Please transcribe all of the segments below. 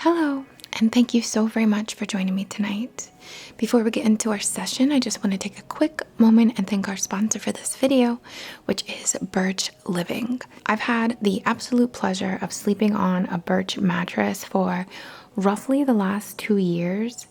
Hello, and thank you so very much for joining me tonight. Before we get into our session, I just want to take a quick moment and thank our sponsor for this video, which is Birch Living. I've had the absolute pleasure of sleeping on a Birch mattress for roughly the last 2 years.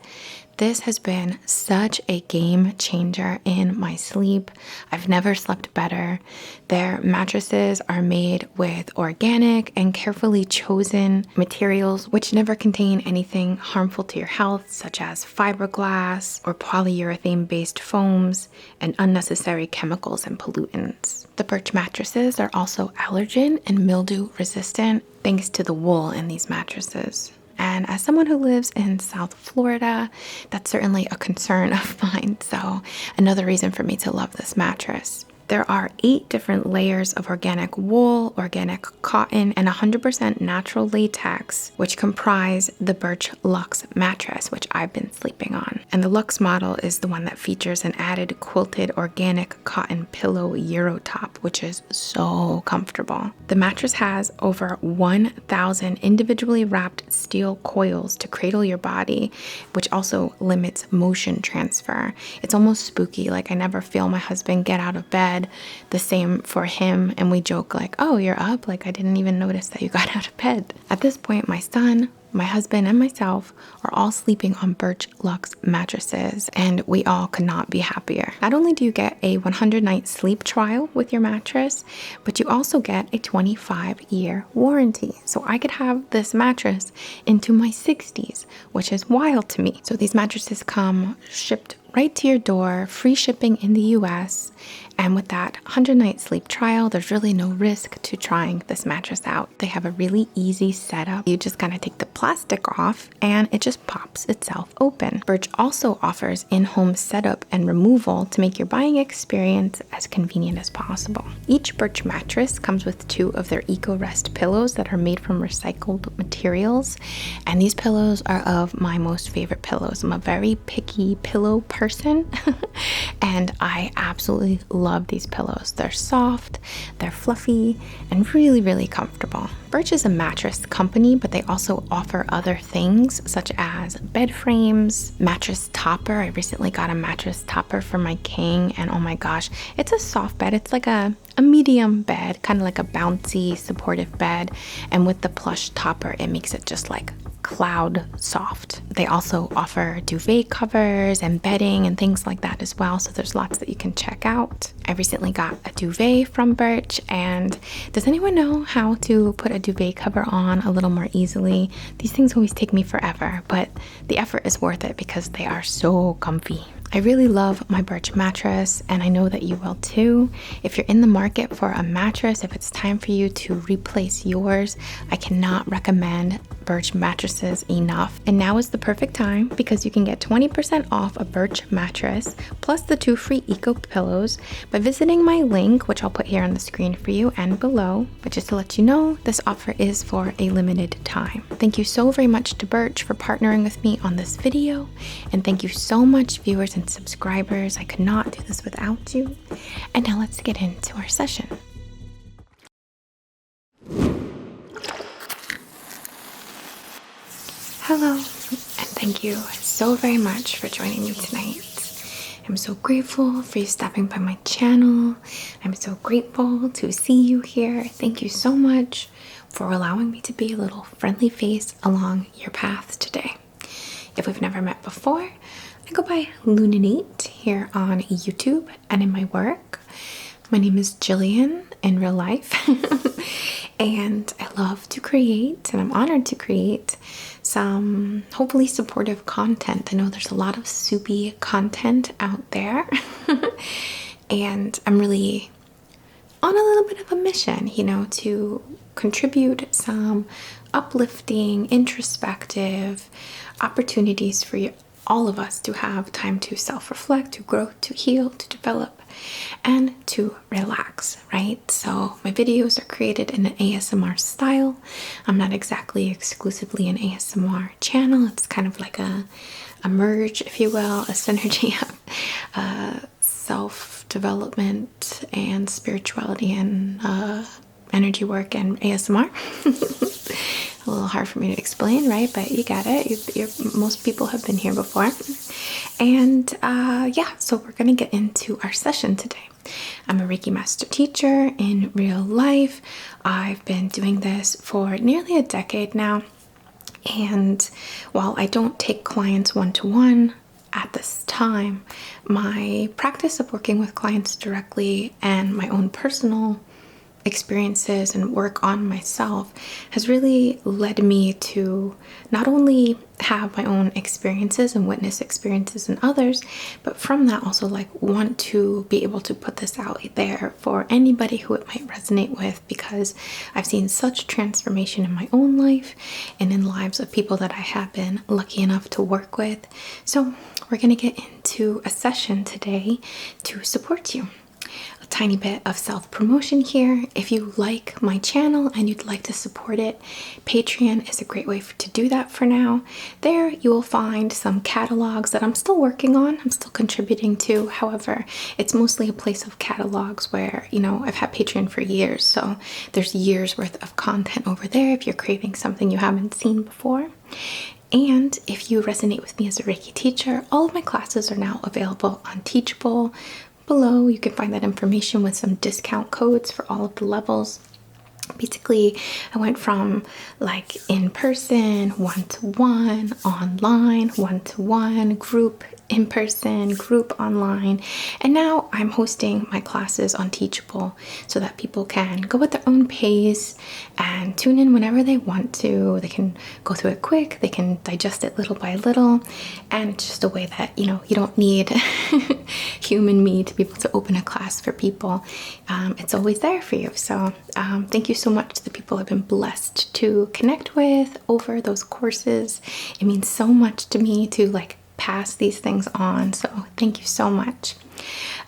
This has been such a game changer in my sleep. I've never slept better. Their mattresses are made with organic and carefully chosen materials which never contain anything harmful to your health, such as fiberglass or polyurethane-based foams and unnecessary chemicals and pollutants. The Birch mattresses are also allergen and mildew resistant thanks to the wool in these mattresses. And as someone who lives in South Florida, that's certainly a concern of mine. So another reason for me to love this mattress. There are 8 different layers of organic wool, organic cotton, and 100% natural latex, which comprise the Birch Luxe mattress, which I've been sleeping on. And the Luxe model is the one that features an added quilted organic cotton pillow Euro top, which is so comfortable. The mattress has over 1,000 individually wrapped steel coils to cradle your body, which also limits motion transfer. It's almost spooky. Like, I never feel my husband get out of bed. The same for him, and we joke like, oh, you're up, like I didn't even notice that you got out of bed. At this point, my son, my husband, and myself are all sleeping on Birch Luxe mattresses, and we all could not be happier. Not only do you get a 100-night sleep trial with your mattress, but you also get a 25-year warranty. So I could have this mattress into my 60s, which is wild to me. So these mattresses come shipped right to your door, free shipping in the US. And with that 100-night sleep trial, there's really no risk to trying this mattress out. They have a really easy setup. You just gotta take the plastic off and it just pops itself open. Birch also offers in-home setup and removal to make your buying experience as convenient as possible. Each Birch mattress comes with 2 of their EcoRest pillows that are made from recycled materials. And these pillows are of my most favorite pillows. I'm a very picky pillow person and I absolutely love these pillows. They're soft, they're fluffy, and really, really comfortable. Birch is a mattress company, but they also offer other things such as bed frames, mattress topper. I recently got a mattress topper for my king, and oh my gosh, it's a soft bed. It's like a medium bed, kind of like a bouncy, supportive bed, and with the plush topper, it makes it just like cloud soft. They also offer duvet covers and bedding and things like that as well, so there's lots that you can check out. I recently got a duvet from Birch, and does anyone know how to put a duvet cover on a little more easily? These things always take me forever, but the effort is worth it because they are so comfy. I really love my Birch mattress, and I know that you will too. If you're in the market for a mattress, if it's time for you to replace yours, I cannot recommend Birch mattresses enough. And now is the perfect time because you can get 20% off a Birch mattress plus the 2 free eco pillows by visiting my link, which I'll put here on the screen for you and below. But just to let you know, this offer is for a limited time. Thank you so very much to Birch for partnering with me on this video, and thank you so much, viewers and subscribers. I could not do this without you. And now let's get into our session. Hello, and thank you so very much for joining me tonight. I'm so grateful for you stopping by my channel. I'm so grateful to see you here. Thank you so much for allowing me to be a little friendly face along your path today. If we've never met before, I go by INNATE here on YouTube and in my work. My name is Jillian in real life, and I love to create, and I'm honored to create some hopefully supportive content. I know there's a lot of soupy content out there, and I'm really on a little bit of a mission, to contribute some uplifting, introspective opportunities for all of us to have time to self-reflect, to grow, to heal, to develop, and to relax, right? So my videos are created in an ASMR style. I'm not exactly exclusively an ASMR channel. It's kind of like a merge, if you will, a synergy of self-development and spirituality and energy work and ASMR. a little hard for me to explain, right? But you get it. Most people have been here before. And yeah, so we're going to get into our session today. I'm a Reiki master teacher in real life. I've been doing this for nearly a decade now. And while I don't take clients one-to-one at this time, my practice of working with clients directly and my own personal experiences and work on myself has really led me to not only have my own experiences and witness experiences in others, but from that also want to be able to put this out there for anybody who it might resonate with, because I've seen such transformation in my own life and in lives of people that I have been lucky enough to work with. So we're going to get into a session today to support you. A tiny bit of self-promotion here. If you like my channel and you'd like to support it, Patreon is a great way to do that for now. There you will find some catalogs that I'm still working on, I'm still contributing to. However, it's mostly a place of catalogs where, I've had Patreon for years, so there's years worth of content over there if you're craving something you haven't seen before. And if you resonate with me as a Reiki teacher, all of my classes are now available on Teachable. Below, you can find that information with some discount codes for all of the levels. Basically, I went from in-person, one-to-one, online, one-to-one, group in-person, group online, and now I'm hosting my classes on Teachable so that people can go at their own pace and tune in whenever they want to. They can go through it quick, they can digest it little by little, and it's just a way that, you don't need human me to be able to open a class for people. It's always there for you. So thank you so much to the people I've been blessed to connect with over those courses. It means so much to me to pass these things on, so thank you so much.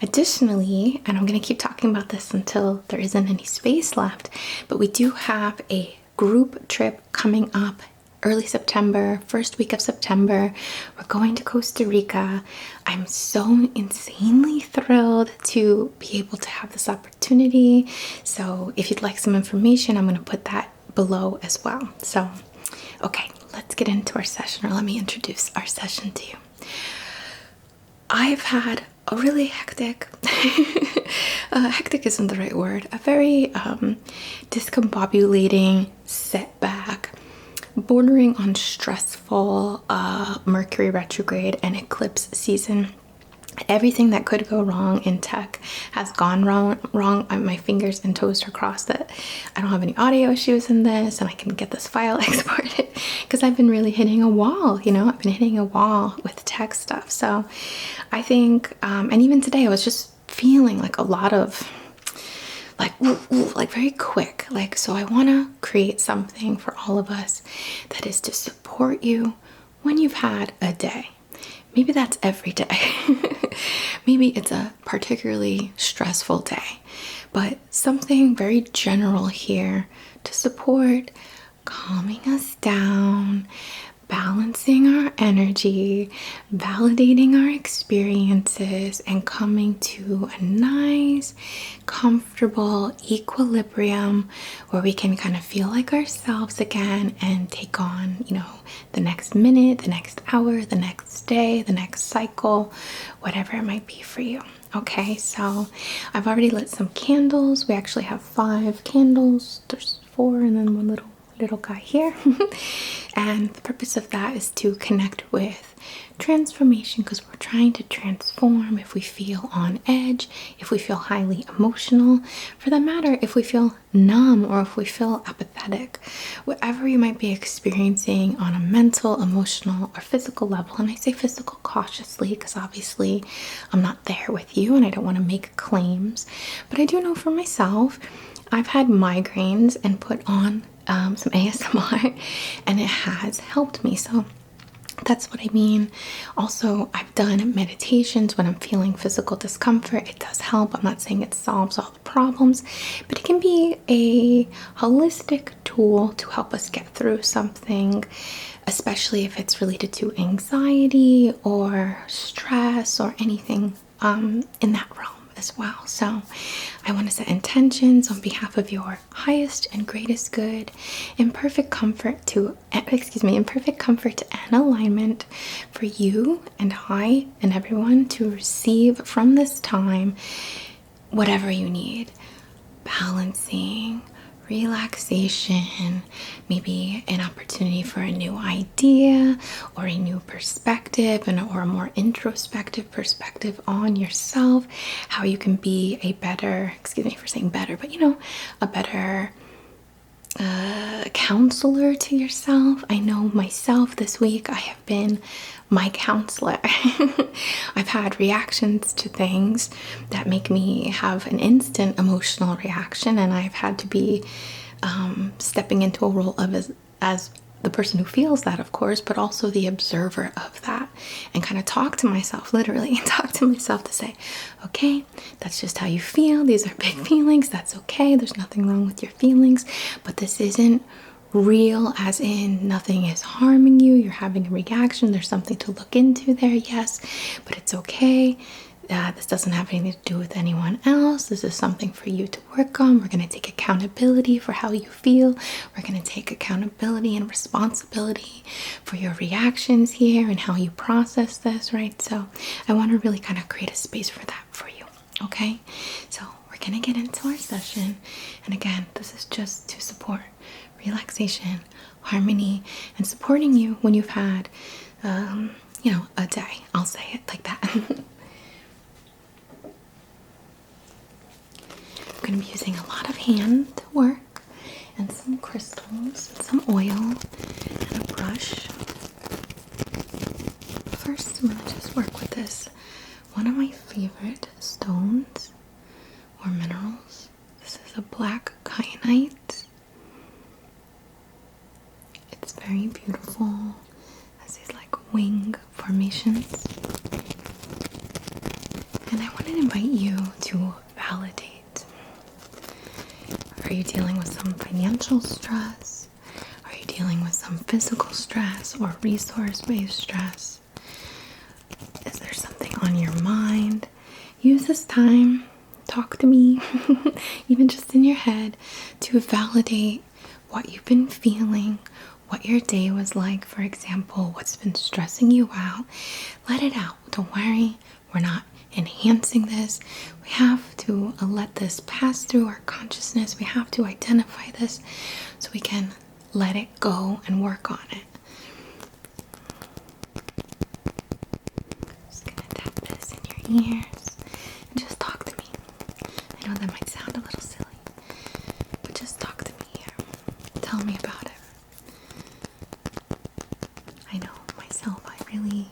Additionally, and I'm going to keep talking about this until there isn't any space left, but we do have a group trip coming up early September, first week of September. We're going to Costa Rica. I'm so insanely thrilled to be able to have this opportunity. So if you'd like some information, I'm going to put that below as well. So, okay, let's get into our session, or let me introduce our session to you. I've had a really hectic, hectic isn't the right word, a very discombobulating setback, bordering on stressful Mercury retrograde and eclipse season. Everything that could go wrong in tech has gone wrong. My fingers and toes are crossed that I don't have any audio issues in this and I can get this file exported, because I've been really hitting a wall, I've been hitting a wall with tech stuff. So I think, and even today I was just feeling a lot of very quick. So I want to create something for all of us that is to support you when you've had a day. Maybe that's every day. Maybe it's a particularly stressful day, but something very general here to support calming us down, balancing our energy, validating our experiences, and coming to a nice, comfortable equilibrium where we can kind of feel like ourselves again and take on, the next minute, the next hour, the next day, the next cycle, whatever it might be for you. Okay, so I've already lit some candles. We actually have 5 candles. There's 4 and then one little guy here. And the purpose of that is to connect with transformation, because we're trying to transform. If we feel on edge, if we feel highly emotional, for that matter, if we feel numb or if we feel apathetic, whatever you might be experiencing on a mental, emotional, or physical level. And I say physical cautiously because obviously I'm not there with you and I don't want to make claims, but I do know for myself, I've had migraines and put on some ASMR and it has helped me. So that's what I mean. Also, I've done meditations when I'm feeling physical discomfort. It does help. I'm not saying it solves all the problems, but it can be a holistic tool to help us get through something, especially if it's related to anxiety or stress or anything in that realm as well. So I want to set intentions on behalf of your highest and greatest good, in perfect comfort and alignment for you and I and everyone to receive from this time whatever you need. Balancing, relaxation, maybe an opportunity for a new idea or a new perspective or a more introspective perspective on yourself, how you can be a better, excuse me for saying better, but a better counselor to yourself. I know myself this week, I have been my counselor. I've had reactions to things that make me have an instant emotional reaction, and I've had to be stepping into a role of as the person who feels that, of course, but also the observer of that, and kind of talk to myself, literally talk to myself to say, okay, that's just how you feel. These are big feelings. That's okay. There's nothing wrong with your feelings, but this isn't real, as in nothing is harming you. You're having a reaction. There's something to look into there, yes, but it's okay. This doesn't have anything to do with anyone else. This is something for you to work on. We're going to take accountability for how you feel. We're going to take accountability and responsibility for your reactions here and how you process this, right? So I want to really kind of create a space for that for you, okay? So we're going to get into our session. And again, this is just to support relaxation, harmony, and supporting you when you've had, a day. I'll say it like that. I'm going to be using a lot of hand work and some crystals and some oil and a brush. First, I'm going to just work with this. One of my favorite stones or minerals. This is a black kyanite. It's very beautiful. It has these like wing formations. And I want to invite you to validate. Are you dealing with some financial stress? Are you dealing with some physical stress or resource-based stress? Is there something on your mind? Use this time, talk to me, even just in your head, to validate what you've been feeling, what your day was like, for example, what's been stressing you out. Let it out. Don't worry. We're not enhancing this. We have to let this pass through our consciousness. We have to identify this so we can let it go and work on it. Just gonna tap this in your ears and just talk to me. I know that might sound a little silly, but just talk to me here. Tell me about it. I know myself, I really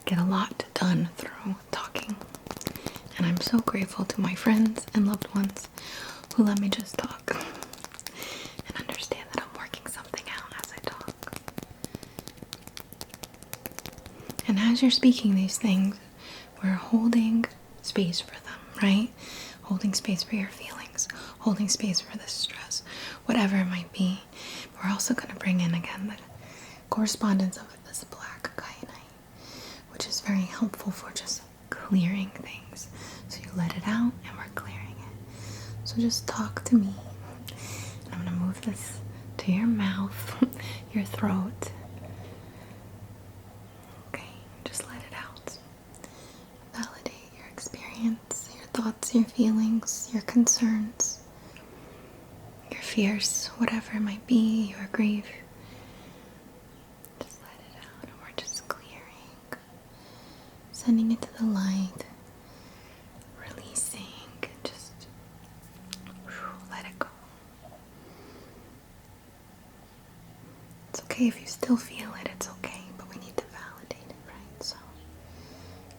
get a lot done through talking. And I'm so grateful to my friends and loved ones who let me just talk and understand that I'm working something out as I talk. And as you're speaking these things, we're holding space for them, right? Holding space for your feelings, holding space for the stress, whatever it might be. We're also going to bring in again the correspondence of this black kyanite, which is very helpful for just clearing things. So you let it out and we're clearing it. So just talk to me. And I'm going to move this to your mouth, your throat. Okay, just let it out. Validate your experience, your thoughts, your feelings, your concerns, your fears, whatever it might be, your grief. Just let it out and we're just clearing. Sending it to the light. Releasing. Just let it go. It's okay if you still feel it. It's okay. But we need to validate it, right? So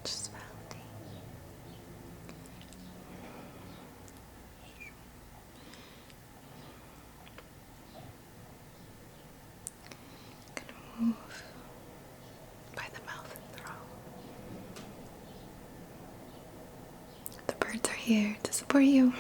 just validate. Gonna move by the mouth and throat. The birds are here to support you.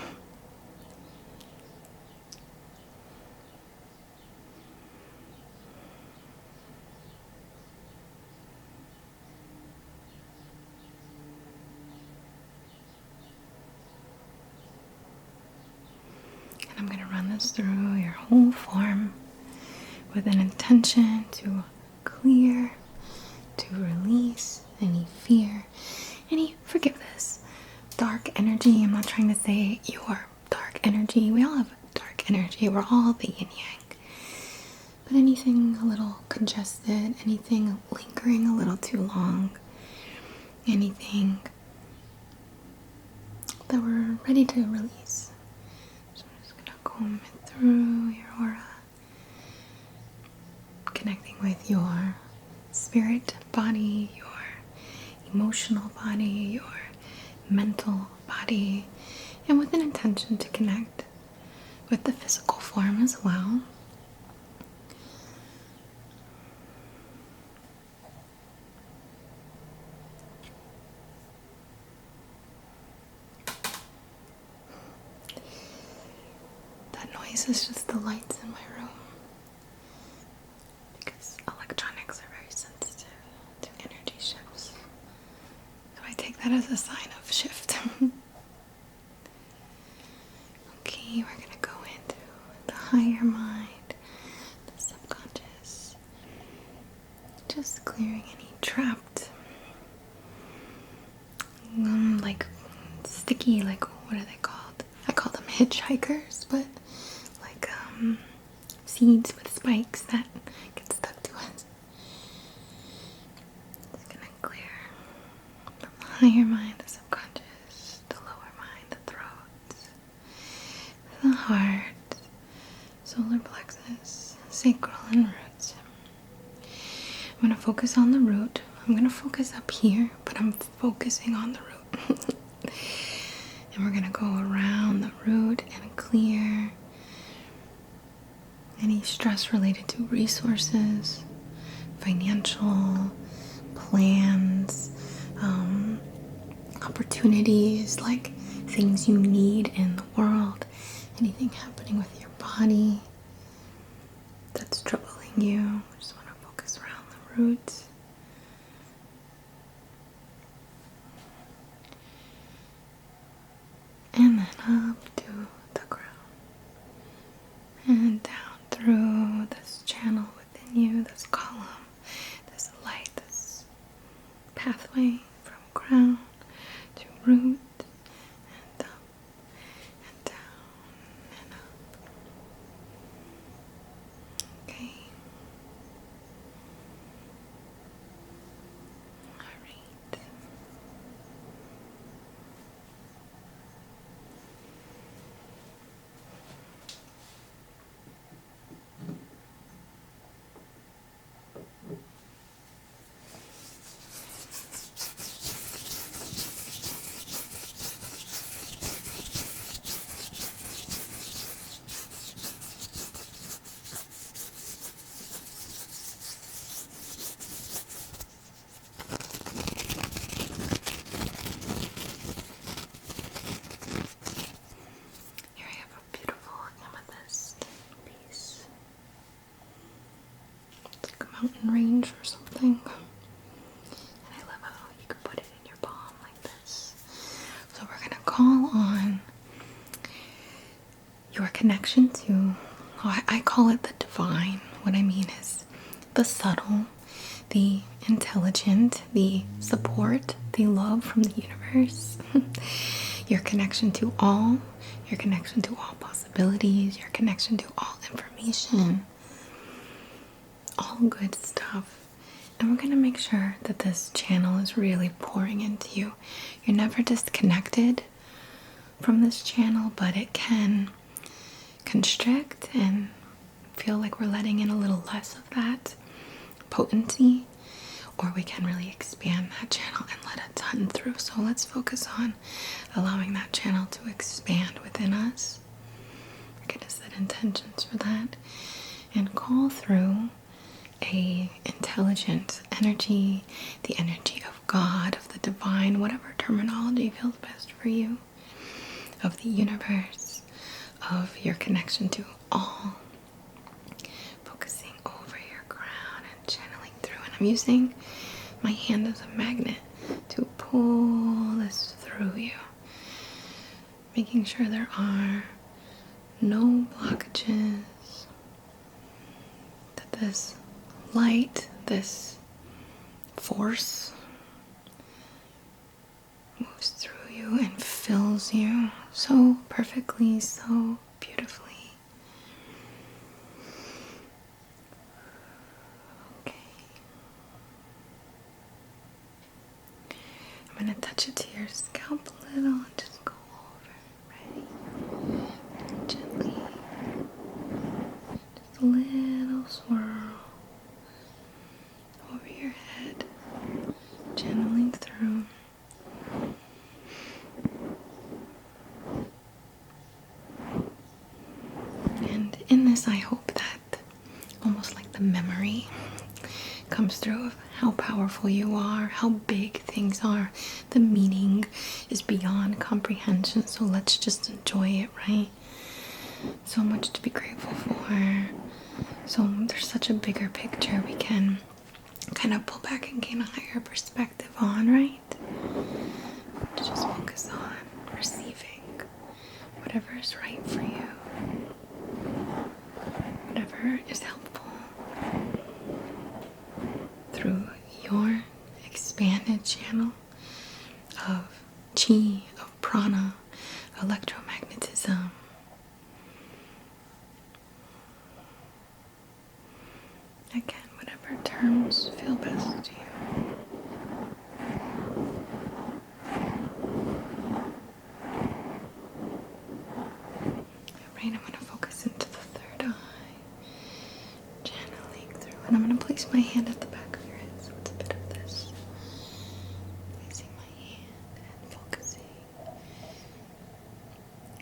I'm going to run this through your whole form with an intention to clear, to release any fear, any forgiveness, dark energy. I'm not trying to say you're dark energy. We all have dark energy. We're all the yin yang. But anything a little congested, anything lingering a little too long, anything that we're ready to release. So I'm just gonna comb it through your aura, connecting with your spirit body, your emotional body, your mental body, and with an intention to connect with the physical form as well. That noise is just the lights in my room, because electronics are very sensitive to energy shifts. So I take that as a sign of shift. Okay, we're gonna go into the higher mind, the subconscious, just clearing any trapped, like sticky, like what are they called? I call them hitchhikers, but like seeds with spikes that get stuck to us. It's gonna clear from the higher mind, the subconscious, the lower mind, the throat, the heart, solar plexus, sacral, and roots. I'm going to focus on the root. I'm going to focus up here, but I'm focusing on the root. And we're going to go around the root and clear any stress related to resources, financial plans, opportunities, like things you need in the world, anything happening with your body that's troubling you. I just want to focus around the roots. And then up to the crown. And down through this channel within you, this column, this light, this pathway from crown to root, and up and down and up. Okay. Alright. Here I have a beautiful amethyst piece. It's like a mountain range or something. And I love how you can put it in your palm like this. So we're gonna call on your connection to, I call it the divine. What I mean is the subtle, the intelligent, the support, the love from the universe. Your connection to all, your connection to all possibilities, your connection to all information, all good stuff. And we're going to make sure that this channel is really pouring into you. You're never disconnected from this channel, but it can constrict and feel like we're letting in a little less of that potency, or we can really expand that channel and let a ton through. So let's focus on allowing that channel to expand within us. We're going to set intentions for that and call through a intelligent energy, the energy of God, of the divine, whatever terminology feels best for you, of the universe, of your connection to all, focusing over your crown and channeling through. And I'm using my hand as a magnet to pull this through you, making sure there are no blockages, that this light, this force moves through you and fills you so perfectly, so beautifully. Okay. I'm going to touch it to your scalp a little and just go over. Ready? Gently. Just a little swirl over your head, channeling through. And in this, I hope that almost like the memory comes through of how powerful you are, how big things are. The meaning is beyond comprehension, so let's just enjoy it, right? So much to be grateful for. So there's such a bigger picture we can kind of pull back and gain a higher perspective on, right? To just focus on receiving whatever is right for you, whatever is helpful through your expanded channel of chi, of prana, electromagnetism. Again, whatever terms feel best to you. Alright, I'm going to focus into the third eye, channeling through, and I'm going to place my hand at the back of your head, so it's a bit of this. Placing my hand and focusing.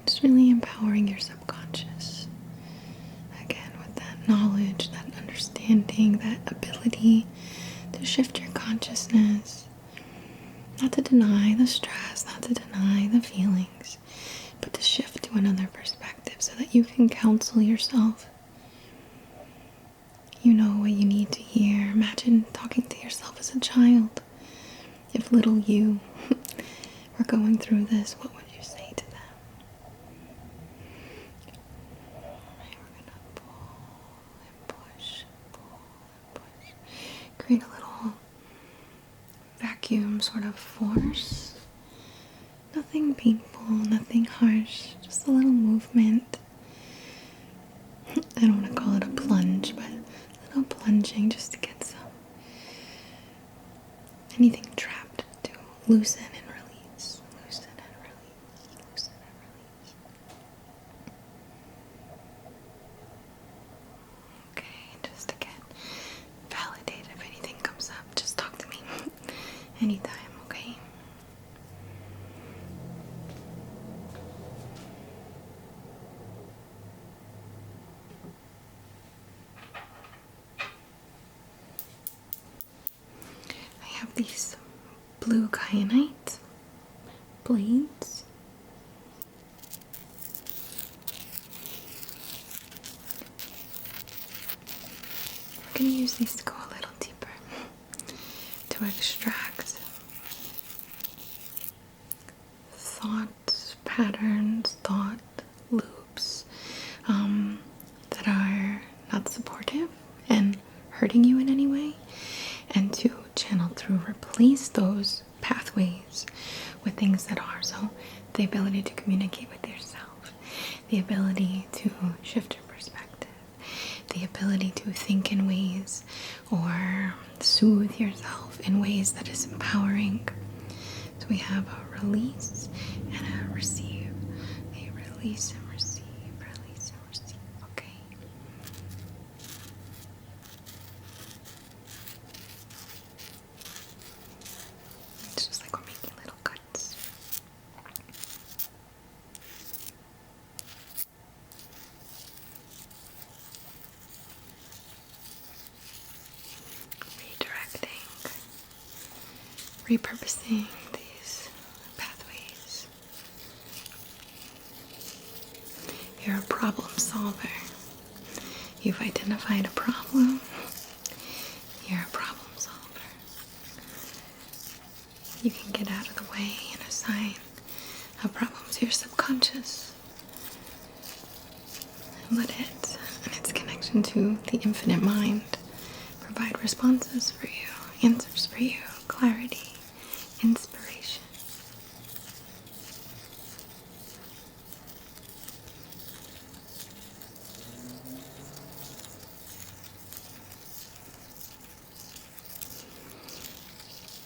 Just really empowering your subconscious. Again, with that knowledge, that understanding, that ability to shift your consciousness. Not to deny the stress, not to deny the feelings, but to shift to another perspective so that you can counsel yourself. You know what you need to hear. Imagine talking to yourself as a child. If little you were going through this, what would you say to them? Right, we're going to pull and push, pull and push. Create a little vacuum sort of force. Nothing painful, nothing harsh, just a little movement. I don't want to call it a plunge, but a little plunging just to get some anything trapped to loosen and release, loosen and release, loosen and release. Okay, just again, validate if anything comes up. Just talk to me anytime, okay? I have these blue kyanite blades. We're going to use these to go a little deeper to extract thought patterns, thought loops that are not supportive and hurting you in any way, and to channel through, replace those pathways with things that are. So the ability to communicate with yourself, the ability to shift your perspective, the ability to think in ways or soothe yourself in ways that is empowering. So we have a release and a receive, a release and receive, release and receive. Okay. It's just like we're making little cuts. Redirecting, repurposing these pathways. You're a problem solver. You've identified a problem. You're a problem solver. You can get out of the way and assign a problem to your subconscious. Let it and its connection to the infinite mind provide responses for you, answers for you, clarity, inspiration.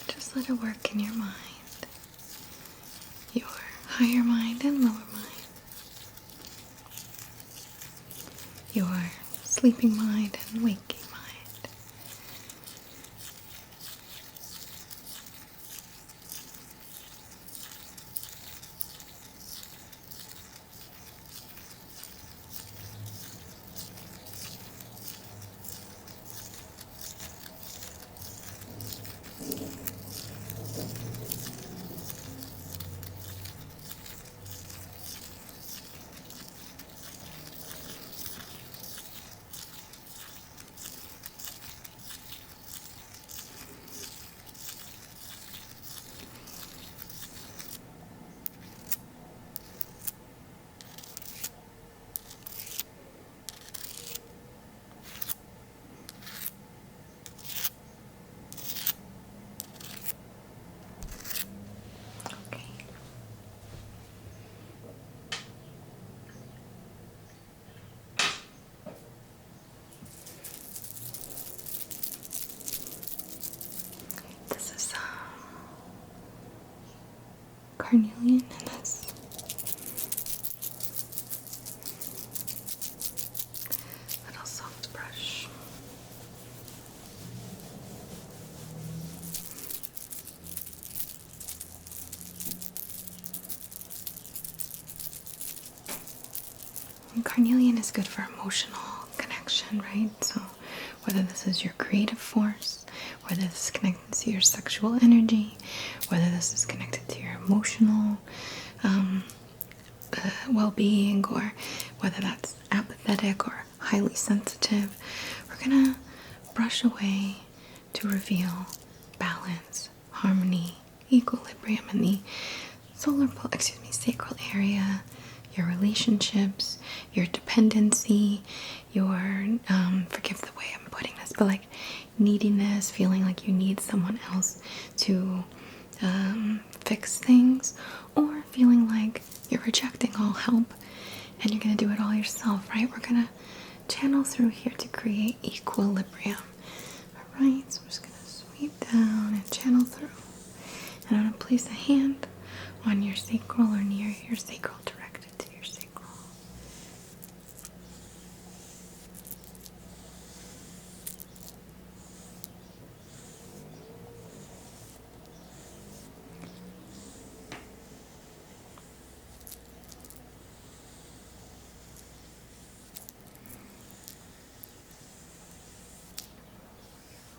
Just let it work in your mind, your higher mind and lower mind, your sleeping mind and waking mind. Okay. This is Carnelian in this little soft brush. And carnelian is good for emotional connection, right? So whether this is your creative force, whether this is connected to your sexual energy, whether this is connected to your emotional well-being, or whether that's apathetic or highly sensitive, we're gonna brush away to reveal balance, harmony, equilibrium in the sacral area, your relationships, your dependency, your forgive the way I'm putting this, but like neediness, feeling like you need someone else to fix things, or feeling like you're rejecting all help and you're gonna do it all yourself, right? We're gonna channel through here to create equilibrium. Alright, so I'm just gonna sweep down and channel through. And I'm gonna place a hand on your sacral or near your sacral, directed to your sacral.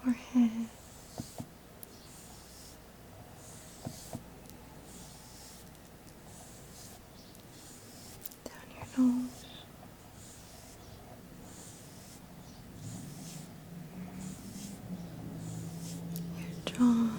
Forehead. Down your nose. Your jaw.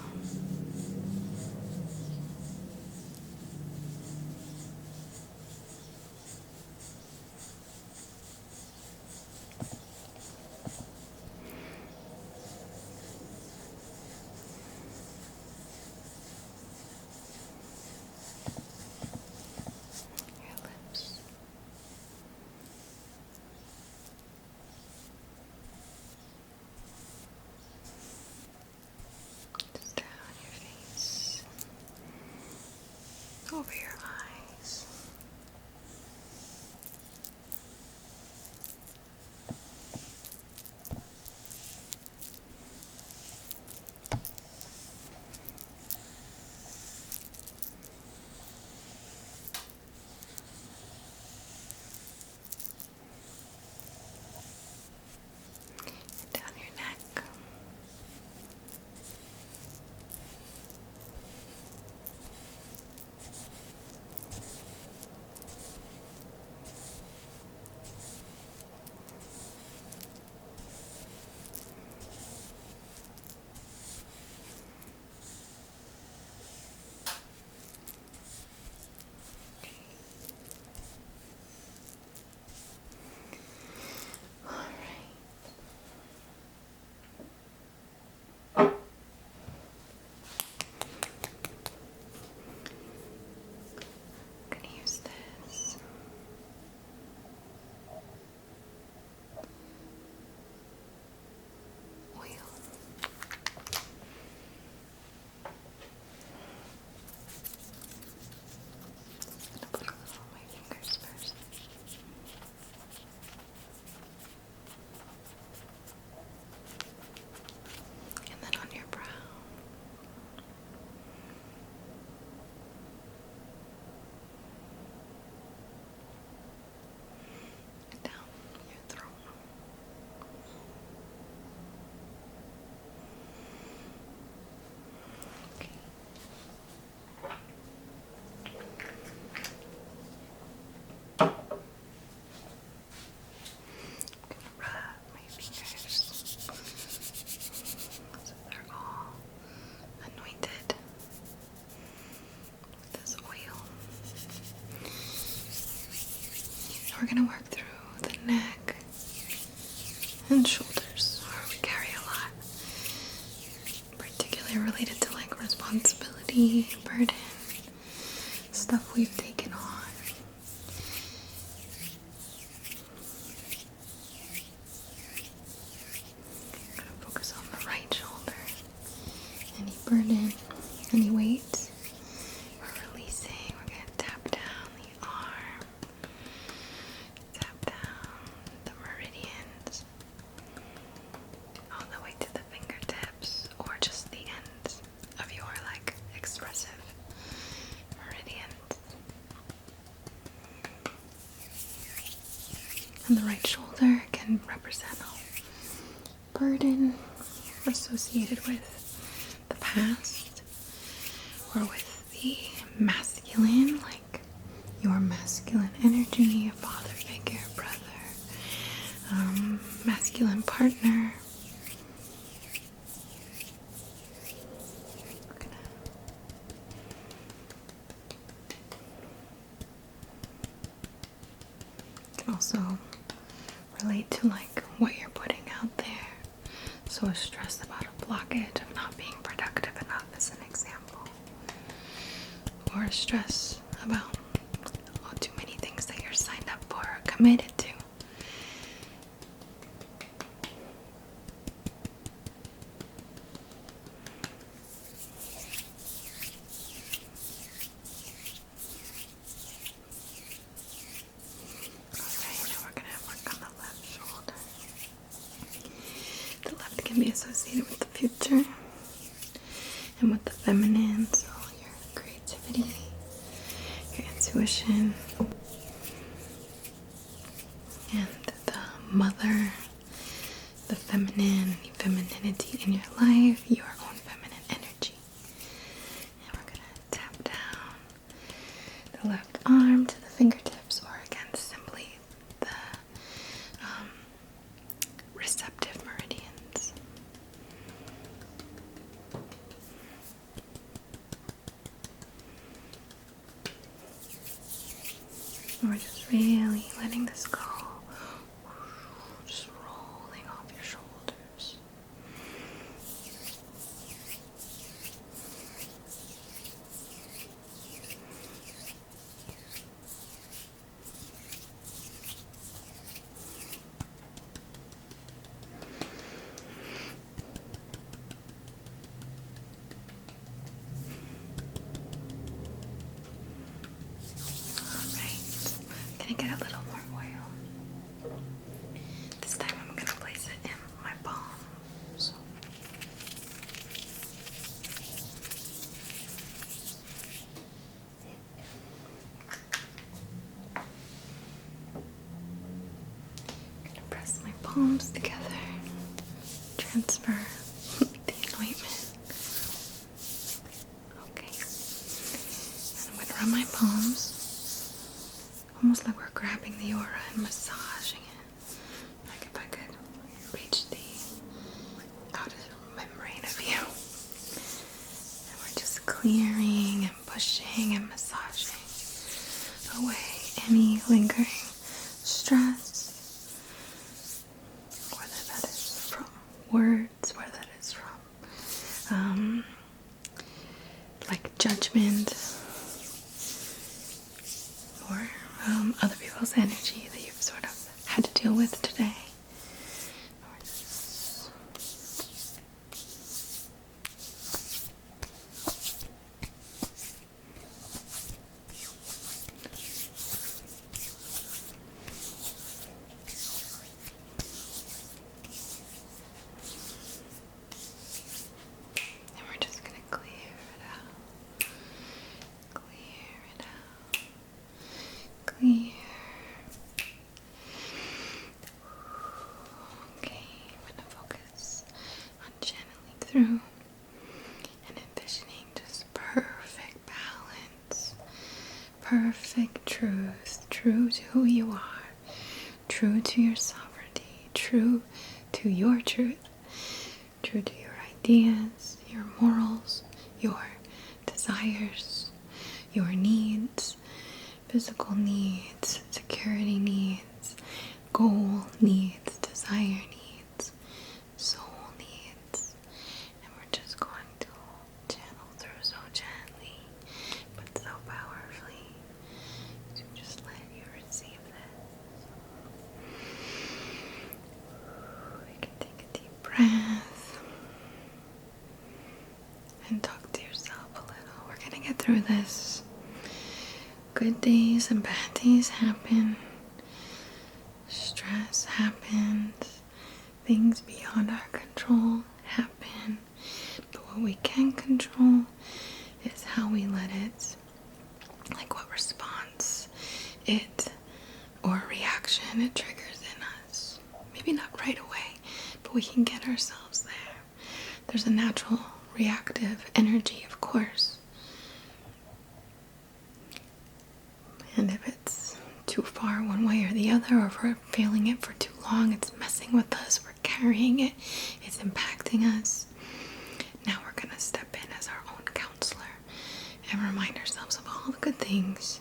going to work through the neck and shoulders, where we carry a lot, particularly related to like responsibility, burden, stuff we've taken on. I'm going to focus on the right shoulder. Any burden, any weight, we're releasing. We're going to tap down the arm, tap down the meridians, all the way to the fingertips, or just the ends of your like expressive meridians. And the right shoulder can represent a burden associated with the past, or with the masculine, like your masculine energy, a father figure, brother, masculine partner. Can also relate to like what you're putting out there. So a stress about a blockage of not being productive enough is an example. Or a stress about too many things that you're signed up for or committed to. Be associated with the future and with the feminine, so your creativity, your intuition, and the mother, the feminine, the femininity in your life, your own feminine energy. And we're going to tap down the left arm to the fingertips, or again simply the receptive meridians. We're just really letting this go, just rolling off your shoulders. I'm gonna get a little more oil. This time I'm gonna place it in my palm. So. I'm gonna press my palms together, transfer the anointment. Okay. And I'm gonna rub my palms. Almost like we're grabbing the aura and massaging it. Like if I could reach the outer membrane of you. And we're just clearing and pushing and massaging away any lingering stress. Whether that is from words, whether that is from like judgment, or other people's energy that you've sort of had to deal with today. And we're just going to clear it out. Clear it out. Clear. Okay, I'm going to focus on channeling through and envisioning just perfect balance, perfect truth, true to who you are, true to your sovereignty, true to your truth, true to your ideas, your morals, your desires, your needs, physical needs, security needs, goal needs, desire needs, soul needs. And we're just going to channel through so gently, but so powerfully, to just let you receive this. You can take a deep breath and talk to yourself a little. We're gonna get through this. Good days and bad days happen. Stress happens. Things beyond our control happen. But what we can control is how we let it, like what response it or reaction it triggers in us. Maybe not right away, but we can get ourselves there. There's a natural reactive energy, of course. And if it's too far one way or the other, or if we're feeling it for too long, it's messing with us, we're carrying it, it's impacting us. Now we're going to step in as our own counselor and remind ourselves of all the good things.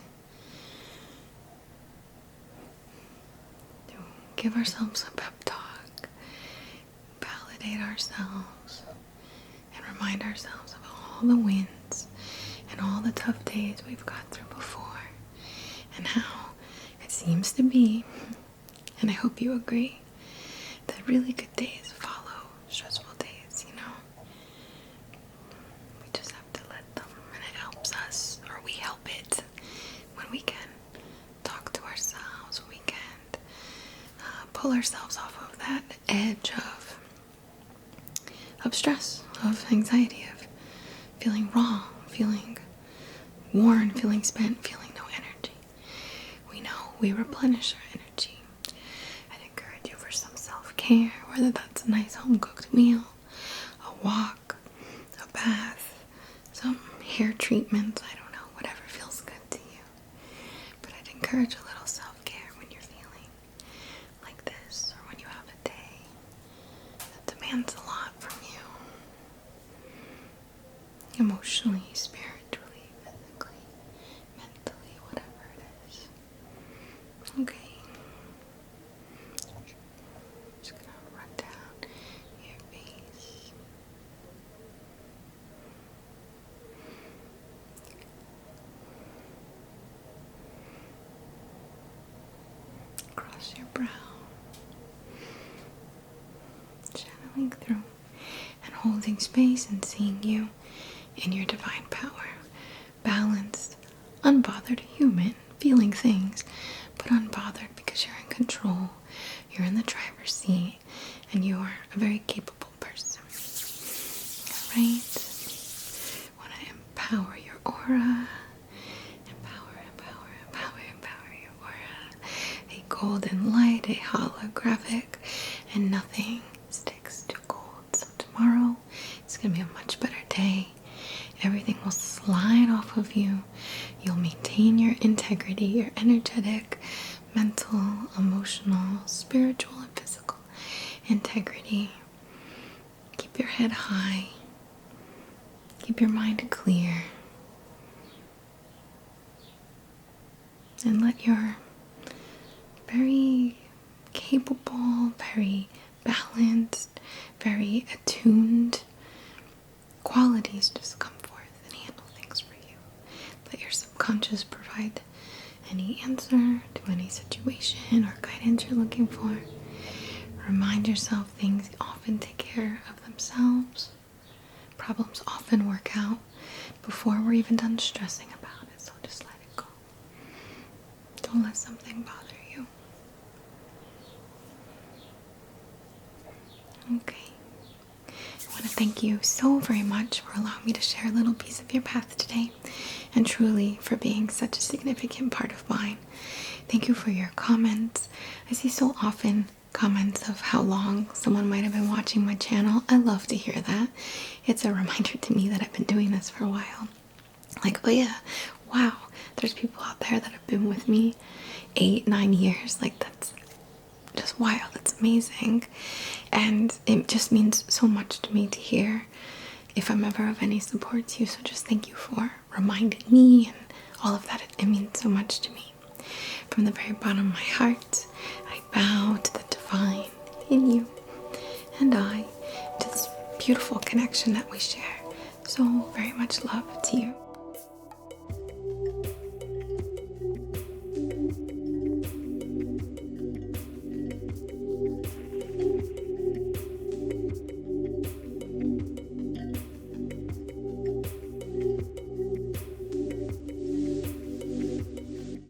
To give ourselves a pep talk, validate ourselves, and remind ourselves of all the wins and all the tough days we've got through before. And how it seems to be, and I hope you agree, that really good days follow stressful days, you know? We just have to let them, and it helps us, or we help it, when we can talk to ourselves, when we can pull ourselves off of that edge of stress, of anxiety, of feeling wrong, feeling worn, feeling spent, feeling no energy. We know we replenish our energy. I'd encourage you for some self-care, whether that's a nice home-cooked meal, a walk, a bath, some hair treatment, I don't know, whatever feels good to you. But I'd encourage a little self-care when you're feeling like this, or when you have a day that demands a lot from you. Emotionally, spiritually, physically, mentally, whatever it is. Okay. Just gonna run down your face. Across your brow. Channeling through and holding space and seeing you in your divine power. Balanced, unbothered human, feeling things, but unbothered because you're in control. You're in the driver's seat, and you are a very capable person. Alright? Want to empower your aura. Empower your aura. A golden light, a holographic, and nothing sticks to gold. So tomorrow, it's going to be a much better day. Everything will slide off of you. You'll maintain your integrity, your energetic, mental, emotional, spiritual, and physical integrity. Keep your head high. Keep your mind clear. And let your very capable, very balanced, very attuned qualities just come forth and handle things for you. Let your subconscious provide any answer to any situation or guidance you're looking for. Remind yourself things often take care of themselves. Problems often work out before we're even done stressing about it, so just let it go. Don't let something bother you. Okay. I want to thank you so very much for allowing me to share a little piece of your path today, and truly for being such a significant part of mine. Thank you for your comments. I see so often comments of how long someone might have been watching my channel. I love to hear that. It's a reminder to me that I've been doing this for a while. Like, oh yeah, wow, there's people out there that have been with me 8-9 years. Like, that's just wild. It's amazing. And it just means so much to me to hear if I'm ever of any support to you. So just thank you for reminding me and all of that, it means so much to me. From the very bottom of my heart, I bow to the divine in you and I, to this beautiful connection that we share. So very much love to you.